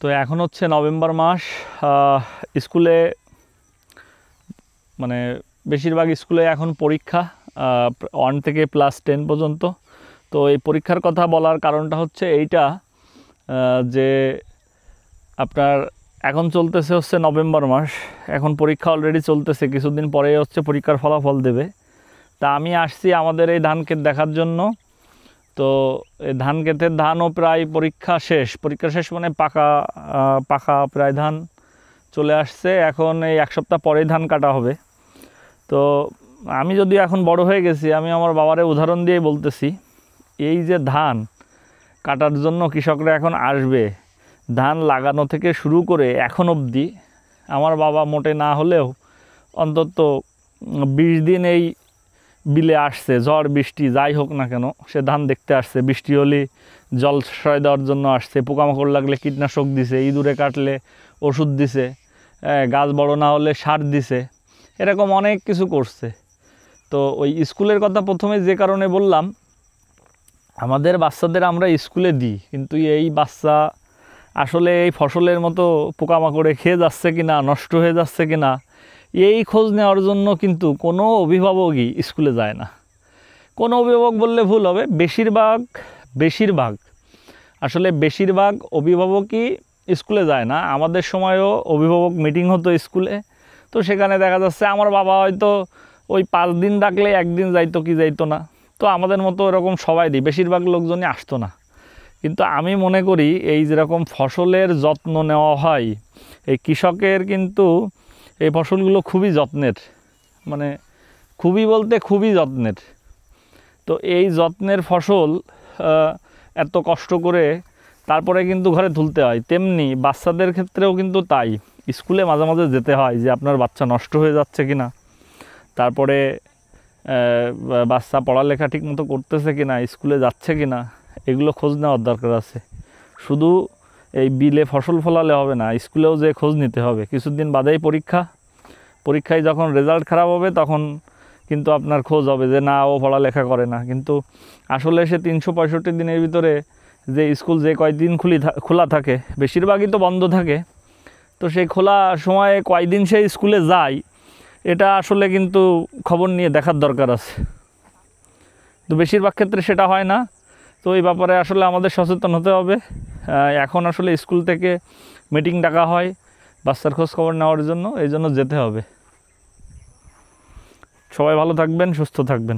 তো এখন হচ্ছে নভেম্বর মাস। স্কুলে মানে বেশিরভাগ স্কুলে এখন পরীক্ষা 1 থেকে ক্লাস 10 পর্যন্ত। তো এই পরীক্ষার কথা বলার কারণটা হচ্ছে এইটা যে আপনার এখন চলতেছে হচ্ছে নভেম্বর মাস, এখন পরীক্ষা অলরেডি চলতেছে, কিছুদিন পরেই হচ্ছে পরীক্ষার ফলাফল দেবে। তা আমি আসছি আমাদের এই ধান ক্ষেত দেখার জন্য। তো এই ধান ক্ষেতের ধানও প্রায় পরীক্ষা শেষ মানে পাকা প্রায় ধান চলে আসছে। এখন এই 1 সপ্তাহ পরেই ধান কাটা হবে। তো আমি যদি এখন বড় হয়ে গেছি, আমি আমার বাবারে উদাহরণ দিয়েই বলতেছি, এই যে ধান কাটার জন্য কৃষকরা এখন আসবে, ধান লাগানো থেকে শুরু করে এখন অবধি আমার বাবা মোটে না হলেও অন্তত 20 দিন এই বিলে আসছে, ঝড় বৃষ্টি যাই হোক না কেন সে ধান দেখতে আসছে। বৃষ্টি হলে জলসায় দেওয়ার জন্য আসছে, পোকামাকড় লাগলে কীটনাশক দিছে, ইঁদুরে কাটলে ওষুধ দিছে, গাছ বড় না হলে সার দিছে, এরকম অনেক কিছু করছে। তো ওই স্কুলের কথা প্রথমে যে কারণে বললাম, আমাদের বাচ্চাদের আমরা স্কুলে দিই, কিন্তু এই বাচ্চা আসলে এই ফসলের মতো পোকামাকড়ে খেয়ে যাচ্ছে কি না, নষ্ট হয়ে যাচ্ছে কি না, এই খোঁজ নেওয়ার জন্য কিন্তু কোনো অভিভাবকই স্কুলে যায় না। কোনো অভিভাবক বললে ভুল হবে, বেশিরভাগ অভিভাবকই স্কুলে যায় না। আমাদের সময়ও অভিভাবক মিটিং হতো স্কুলে, তো সেখানে দেখা যাচ্ছে আমার বাবা হয়তো ওই 5 দিন ডাকলে 1 দিন যাইতো কি যাইতো না। তো আমাদের মতো এরকম সবাই দিই, বেশিরভাগ লোকজনই আসতো না। কিন্তু আমি মনে করি এই যেরকম ফসলের যত্ন নেওয়া হয়, এই কৃষকের কিন্তু এই ফসলগুলো খুবই যত্নের, মানে খুবই বলতে খুবই যত্নের। তো এই যত্নের ফসল এত কষ্ট করে তারপরে কিন্তু ঘরে তুলতে হয়। তেমনি বাচ্চাদের ক্ষেত্রেও কিন্তু তাই, স্কুলে মাঝে মাঝে যেতে হয় যে আপনার বাচ্চা নষ্ট হয়ে যাচ্ছে কি না, তারপরে বাচ্চা পড়ালেখা ঠিকমতো করতেছে কি না, স্কুলে যাচ্ছে কি না, এগুলো খোঁজ নেওয়ার দরকার আছে। শুধু এই বিলে ফসল ফলালে হবে না, স্কুলেও যে খোঁজ নিতে হবে। কিছুদিন বাদেই পরীক্ষায় যখন রেজাল্ট খারাপ হবে তখন কিন্তু আপনার খোঁজ হবে যে না, ও পড়ালেখা করে না। কিন্তু আসলে সে 365 দিনের ভিতরে যে স্কুল যে কয়দিন খোলা থাকে, বেশিরভাগই তো বন্ধ থাকে, তো সেই খোলা সময়ে কয়দিন সে স্কুলে যায় এটা আসলে কিন্তু খবর নিয়ে দেখার দরকার আছে। তো বেশিরভাগ ক্ষেত্রে সেটা হয় না। তো এই ব্যাপারে আসলে আমাদের সচেতন হতে হবে। এখন আসলে স্কুল থেকে মিটিং ডাকা হয় বাচ্চার খোঁজ খবর নেওয়ার জন্য, এই জন্য যেতে হবে। সবাই ভালো থাকবেন, সুস্থ থাকবেন।